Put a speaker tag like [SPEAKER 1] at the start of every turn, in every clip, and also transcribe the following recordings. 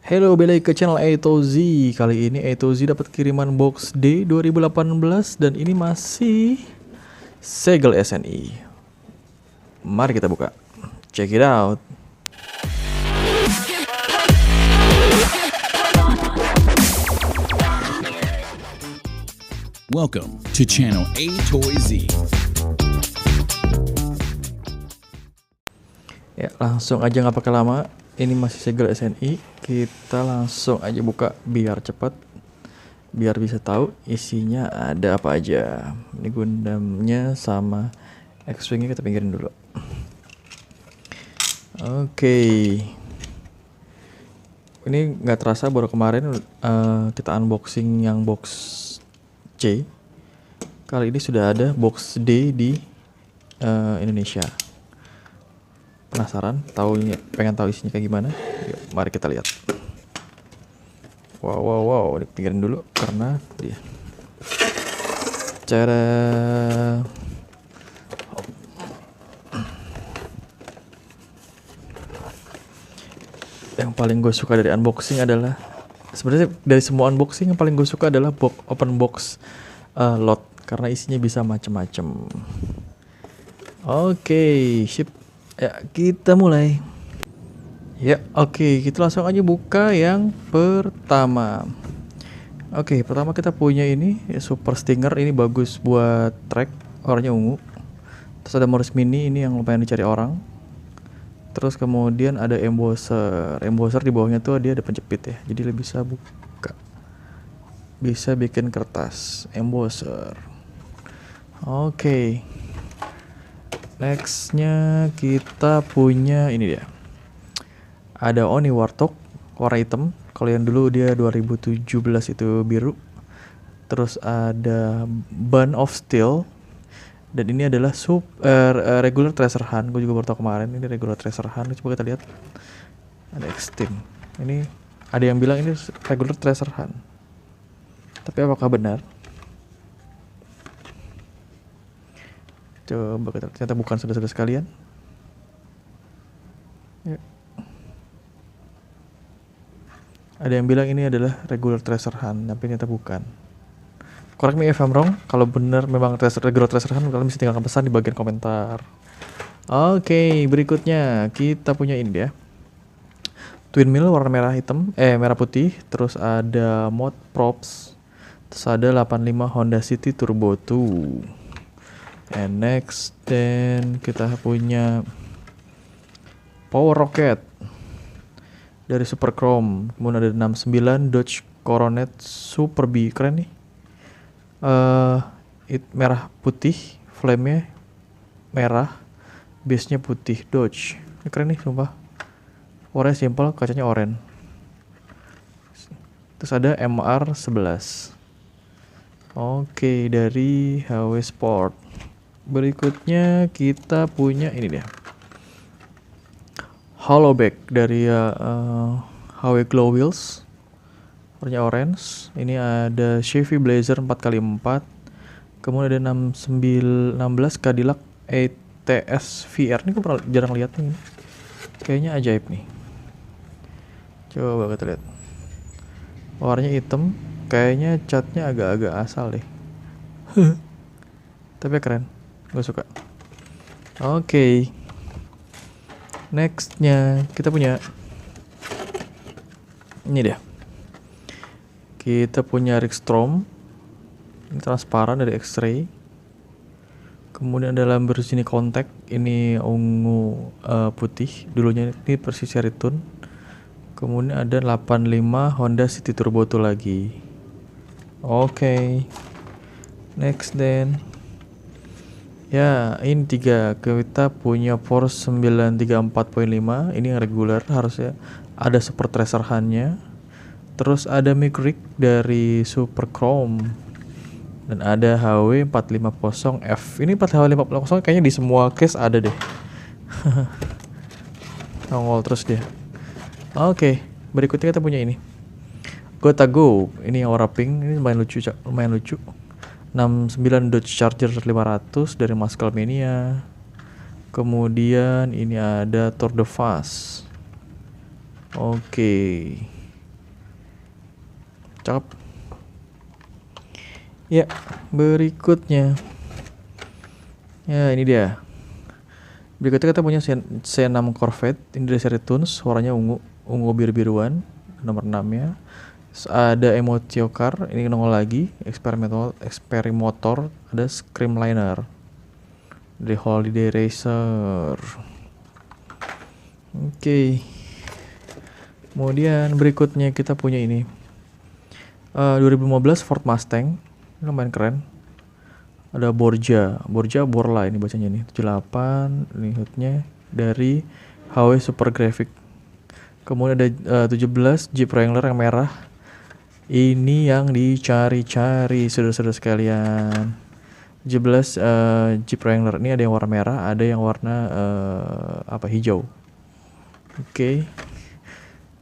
[SPEAKER 1] Halo, balik ke channel A to Z. Kali ini A to Z dapat kiriman box D 2018 dan ini masih segel SNI. Mari kita buka. Check it out.
[SPEAKER 2] Welcome to channel A to Z.
[SPEAKER 1] Ya, langsung aja nggak pakai lama. Ini masih segel SNI. Kita langsung aja buka biar cepat, biar bisa tahu isinya ada apa aja. Ini Gundamnya sama X-Wingnya kita pinggirin dulu. Oke. Ini nggak terasa baru kemarin kita unboxing yang box C. Kali ini sudah ada box D di Indonesia. Penasaran? Pengen tahu isinya kayak gimana? Yuk, mari kita lihat. Wow, dipinggirin dulu karena dia. Cara yang paling gue suka dari unboxing adalah sebenarnya dari semua unboxing yang paling gue suka adalah open box lot karena isinya bisa macem-macem. Oke, sip. Ya, kita mulai. Ya, oke, kita langsung aja buka yang pertama. Oke, pertama kita punya ini ya, Super Stinger. Ini bagus buat track, warnanya ungu. Terus ada Morris Mini, ini yang lumayan dicari orang. Terus kemudian ada embosser. Embosser di bawahnya tuh dia ada penjepit ya, jadi bisa buka, bisa bikin kertas. Embosser. Oke. Nextnya kita punya ini dia. Ada Oni Warthog warna hitam. Kalau yang dulu dia 2017 itu biru. Terus ada Band of Steel. Dan ini adalah regular Tracer Hunt. Gue juga baru tahu kemarin ini regular Tracer Hunt. Coba kita lihat. Ada Extreme. Ini ada yang bilang ini regular Tracer Hunt. Tapi apakah benar? Coba kita ternyata bukan saudara-saudara sekalian. Ya. Ada yang bilang ini adalah regular Tracer Hunt, tapi ternyata bukan. Correct me if I'm wrong. Kalau benar memang regular Tracer Hunt, kalian bisa tinggalkan pesan di bagian komentar. Oke, berikutnya kita punya ini ya. Twin Mill warna merah putih. Terus ada mod props. Terus ada 85 Honda City Turbo 2. And next, then kita punya Power Rocket dari Super Chrome. Kemudian ada 69 Dodge Coronet Super B, keren nih. Merah putih, flame-nya merah, base-nya putih, Dodge. Ini keren nih, sumpah. Warnanya simple, kacanya oranye. Terus ada MR11. Oke, dari HW Sport. Berikutnya kita punya ini dia. Hollowback dari HW Glow Wheels. Warnanya orange. Ini ada Chevy Blazer 4x4. Kemudian ada 16 Cadillac ATS VR. Ini gue pernah jarang lihat nih. Kayaknya ajaib nih. Coba kita lihat. Warnanya hitam. Kayaknya catnya agak-agak asal deh. Tapi keren. Gue suka. Oke. Nextnya kita punya ini dia. Kita punya Rickstrom. Ini transparan dari X-ray. Kemudian ada Lamborghini Contact. Ini ungu putih. Dulunya ini persis Return. Kemudian ada 85 Honda City Turbo 2 lagi. Oke. Next then. Ya, ini 3. Kita punya Force 934.5. Ini yang regular, harusnya ada Super Tracer Hunt-nya. Terus ada Mic Rig dari Super Chrome. Dan ada HW450F. Ini HW450 kayaknya di semua case ada deh. Nongol terus dia. Oke, berikutnya kita punya ini. Gotago. Ini yang warna pink. Ini lumayan lucu. 69 Dodge Charger 500 dari Muscle Mania. Kemudian ini ada Tour de France. Oke. cakep. Ya, berikutnya. Ya, ini dia. Berikutnya kita punya C6 Corvette. Ini dari seri Tunes, warnanya ungu biru-biruan, nomor 6-nya. Ada Emotio Car, ini nongol lagi, Experimotor, ada Screamliner dari Holiday Racer. Oke. Kemudian berikutnya kita punya ini 2015 Ford Mustang, ini lumayan keren. Ada Borja Borla ini bacanya nih, 78, ini hoodnya dari HW Super Graphic. Kemudian ada 17 Jeep Wrangler yang merah. Ini yang dicari-cari saudara-saudara sekalian. 17 Jeep Wrangler ini ada yang warna merah, ada yang warna hijau. Oke.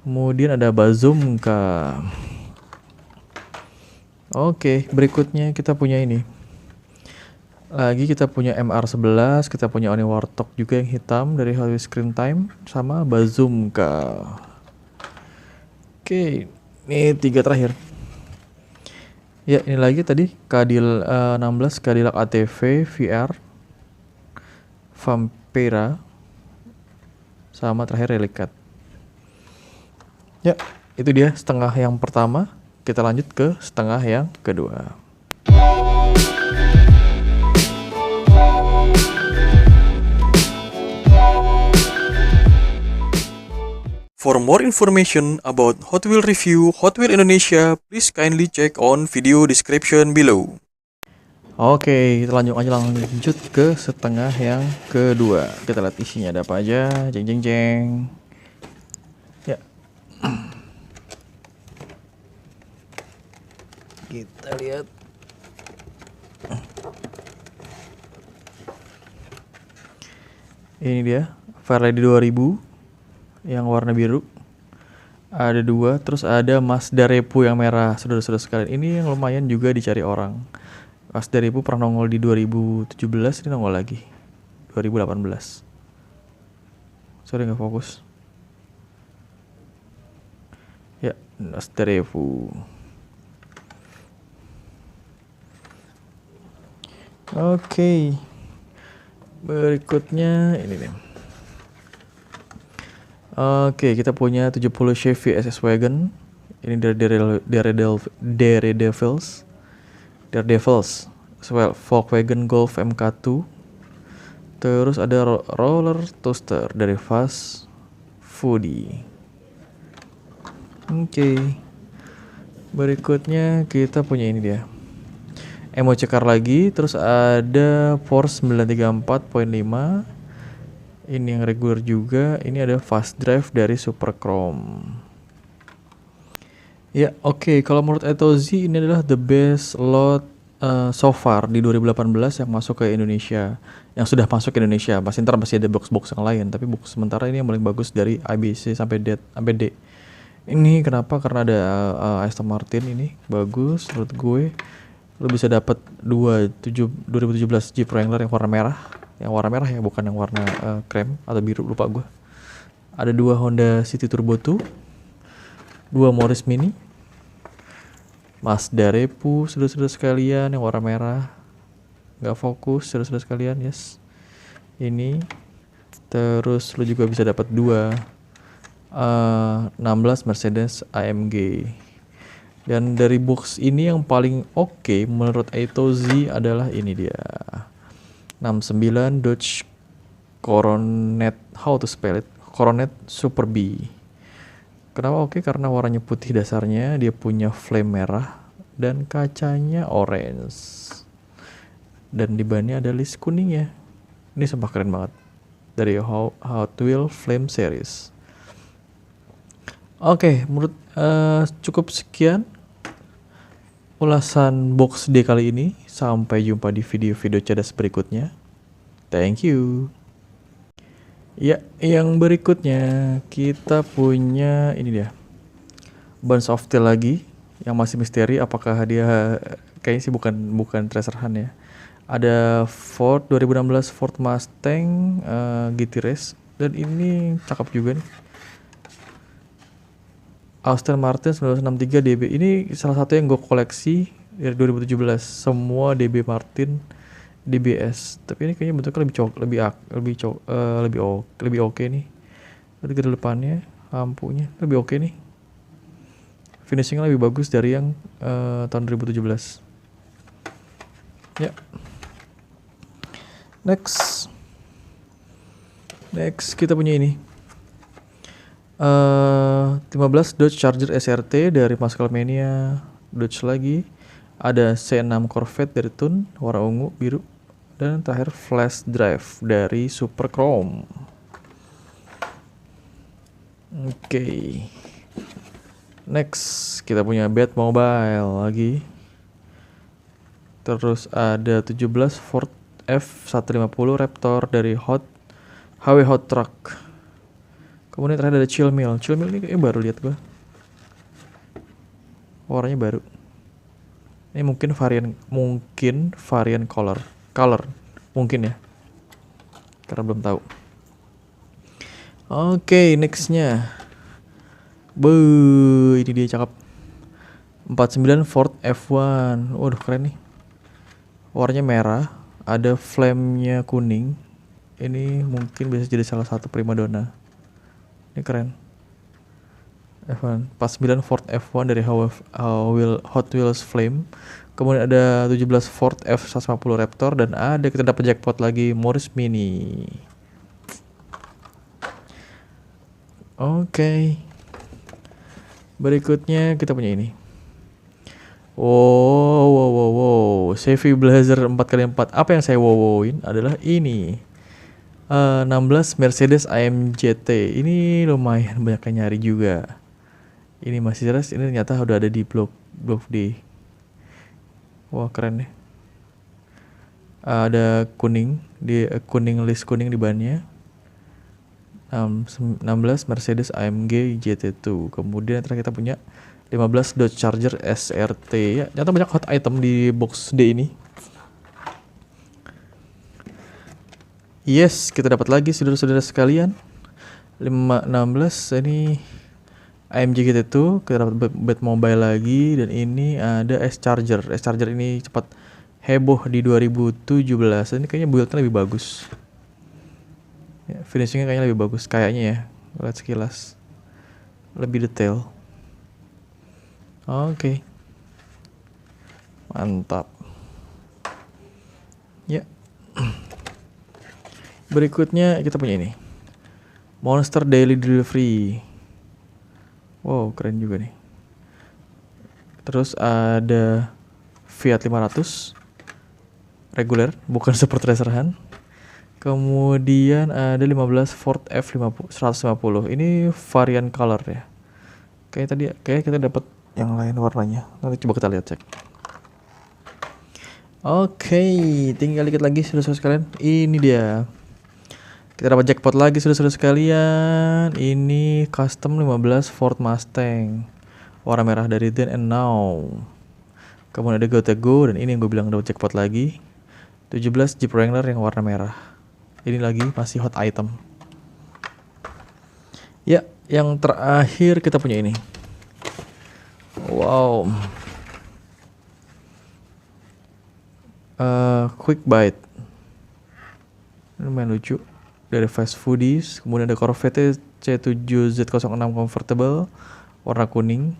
[SPEAKER 1] Kemudian ada Bazooka. Oke, berikutnya kita punya ini. Lagi kita punya MR11, kita punya Oni Warthog juga yang hitam dari Hot Wheels Screen Time sama Bazooka. Oke, ini 3 terakhir. Ya, ini lagi tadi Cadillac 16 Cadillac ATV VR Vampira sama terakhir Relicat. Ya, itu dia setengah yang pertama. Kita lanjut ke setengah yang kedua. For more information about Hot Wheels review Hot Wheels Indonesia, please kindly check on video description below. Oke, kita lanjut ke setengah yang kedua. Kita lihat isinya ada apa aja. Jeng jeng jeng. Ya. Kita lihat. Ini dia Fairlady 2000 yang warna biru. Ada 2, terus ada Mazda Repo yang merah. Saudara-saudara sekalian, ini yang lumayan juga dicari orang. Mazda Repo pernah nongol di 2017, ini nongol lagi 2018. Sorry nggak fokus. Ya, Mazda Repo. Oke. Berikutnya ini nih. Oke, kita punya 70 Chevy SS Wagon. Ini dari Daredevils. Volkswagen Golf MK2. Terus ada roller toaster dari Fast Foodie. Oke. Berikutnya kita punya ini dia. Emocekar lagi, terus ada Porsche 934.5. Ini yang regular juga. Ini ada Fast Drive dari Super Chrome. Ya, oke. Kalau menurut Etozi ini adalah the best lot so far di 2018 yang masuk ke Indonesia. Yang sudah masuk ke Indonesia. Pasti ntar masih ada box-box yang lain, tapi box sementara ini yang paling bagus dari ABC sampai D. Ini kenapa? Karena ada Aston Martin ini bagus menurut gue. Lo bisa dapat 2017 Jeep Wrangler yang warna merah. Yang warna merah ya, bukan yang warna krem atau biru, lupa gue. Ada 2 Honda City Turbo 2, 2 Morris Mini, Mazda Repo, saudara-saudara sekalian yang warna merah. Nggak fokus, saudara-saudara sekalian, yes. Ini. Terus lo juga bisa dapat 2 16 Mercedes AMG. Dan dari box ini yang paling oke menurut Etozi adalah ini dia. 69 Dodge Coronet, how to spell it? Coronet Super B. Kenapa oke? Karena warnanya putih dasarnya, dia punya flame merah dan kacanya orange. Dan di bannya ada list kuningnya. Ini sumpah keren banget. Dari Hot Wheels Flame Series. Oke, menurut cukup sekian ulasan box D kali ini. Sampai jumpa di video-video cerdas berikutnya. Thank you. Ya, yang berikutnya kita punya ini dia. Bunch of Steel lagi yang masih misteri, apakah dia kayaknya sih bukan Tracer Hunt ya. Ada Ford 2016 Ford Mustang GT Race dan ini cakep juga nih. Aston Martin 1963 DB. Ini salah satu yang gue koleksi dari 2017. Semua DB Martin DBS. Tapi ini kayaknya bentuknya lebih oke nih. Dari ke depannya, lampunya lebih oke nih. Finishingnya lebih bagus dari yang tahun 2017. Ya. Next kita punya ini. 15 Dodge Charger SRT dari Musclemania Dodge lagi. Ada C6 Corvette dari Tun warna ungu biru, dan terakhir Flash Drive dari Super Chrome. Oke. Next kita punya Batmobile lagi. Terus ada 17 Ford F150 Raptor dari HW Hot Truck. Kemudian terakhir ada Chill Mill ini kayaknya baru lihat gua. Warnanya baru. Ini mungkin varian color mungkin ya. Karena belum tahu. Oke, nextnya. Ini dia cakep. 49 Ford F1. Waduh, keren nih. Warnanya merah, ada flame-nya kuning. Ini mungkin bisa jadi salah satu primadona. Ini keren. F1 49 Ford F1 dari Hot Wheels Flame. Kemudian ada 17 Ford F150 Raptor, dan ada kita dapat jackpot lagi Morris Mini. Oke. Berikutnya kita punya ini. Wow. Chevy Blazer 4x4. Apa yang saya wow-wowin adalah ini. 16 Mercedes AMG GT. Ini lumayan banyak yang nyari juga. Ini masih jelas, ini ternyata udah ada di blog D. Wah, keren deh. Ada list kuning di bannya. 16 Mercedes AMG GT2. Kemudian terakhir kita punya 15 Dodge Charger SRT. Ya, ternyata banyak hot item di box D ini. Yes, kita dapat lagi saudara-saudara sekalian. 16 ini AMG GT2, kita dapat Batmobile lagi, dan ini ada S-Charger. S-Charger ini cepat heboh di 2017. Ini kayaknya build-nya lebih bagus. Ya, finishingnya kayaknya lebih bagus kayaknya ya. Lihat sekilas. Lebih detail. Oke. Mantap. Ya. Berikutnya kita punya ini. Monster Daily Delivery. Wow, keren juga nih. Terus ada Fiat 500 reguler, bukan Super Tracer-an. Kemudian ada 15 Ford F150. Ini varian color ya. Kayak kita dapat yang lain warnanya. Nanti coba kita lihat cek. Oke, tinggal dikit lagi saudara-saudara sekalian. Ini dia. Kita dapat jackpot lagi saudara-saudara sekalian. Ini custom 15 Ford Mustang warna merah dari Then and Now. Kemudian ada Go, dan ini yang gue bilang dapat jackpot lagi. 17 Jeep Wrangler yang warna merah. Ini lagi masih hot item. Ya, yang terakhir kita punya ini. Wow. Quick Bite. Ini lumayan lucu. Dari Fast Foodies. Kemudian ada Corvette C7Z06 Convertible warna kuning.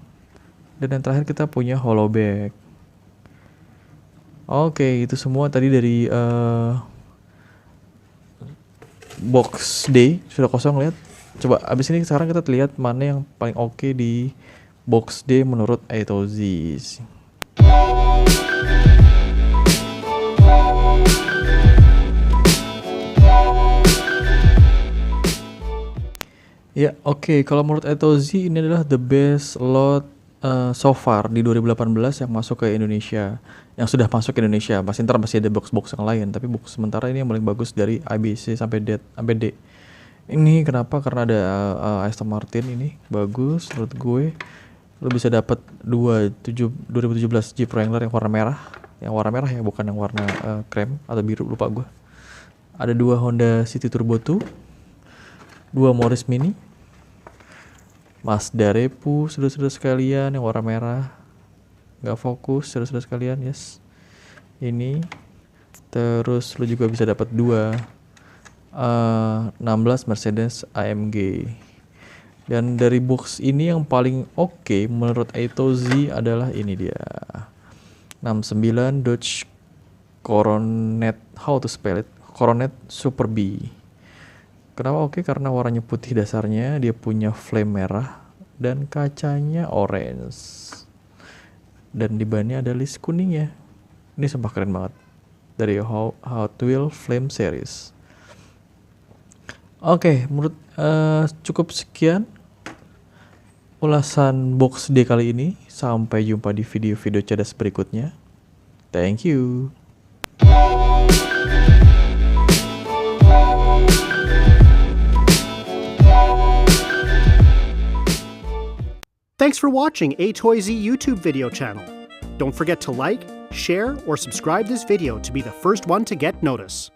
[SPEAKER 1] Dan yang terakhir kita punya Hollowback. Oke, itu semua tadi dari box D. Sudah kosong, lihat. Coba abis ini sekarang kita lihat mana yang paling oke di box D menurut A to Z. Ya, oke. Kalau menurut A to Z ini adalah the best lot so far di 2018 yang masuk ke Indonesia, yang sudah masuk ke Indonesia. Masih ada box-box yang lain, tapi box sementara ini yang paling bagus dari ABC sampai D. Ini kenapa? Karena ada Aston Martin ini bagus menurut gue. Lo bisa dapat 2017 Jeep Wrangler yang warna merah. Yang warna merah ya, bukan yang warna krem atau biru, lupa gue. Ada 2 Honda City Turbo 2, 2 Morris Mini, Mazda Repu, saudara-saudara sekalian, yang warna merah. Nggak fokus, saudara-saudara sekalian, yes. Ini. Terus lu juga bisa dapat 16 Mercedes AMG. Dan dari box ini yang paling oke menurut A to Z adalah ini dia. 69 Dodge Coronet, how to spell it? Coronet Super B. Kenapa oke? Karena warnanya putih dasarnya, dia punya flame merah dan kacanya orange. Dan di bannya ada list kuningnya. Ini sumpah keren banget. Dari Hot Wheels Flame Series. Oke, menurut cukup sekian ulasan box D kali ini. Sampai jumpa di video-video cerdas berikutnya. Thank you.
[SPEAKER 3] Thanks for watching A Toy Z YouTube video channel. Don't forget to like, share, or subscribe this video to be the first one to get notice.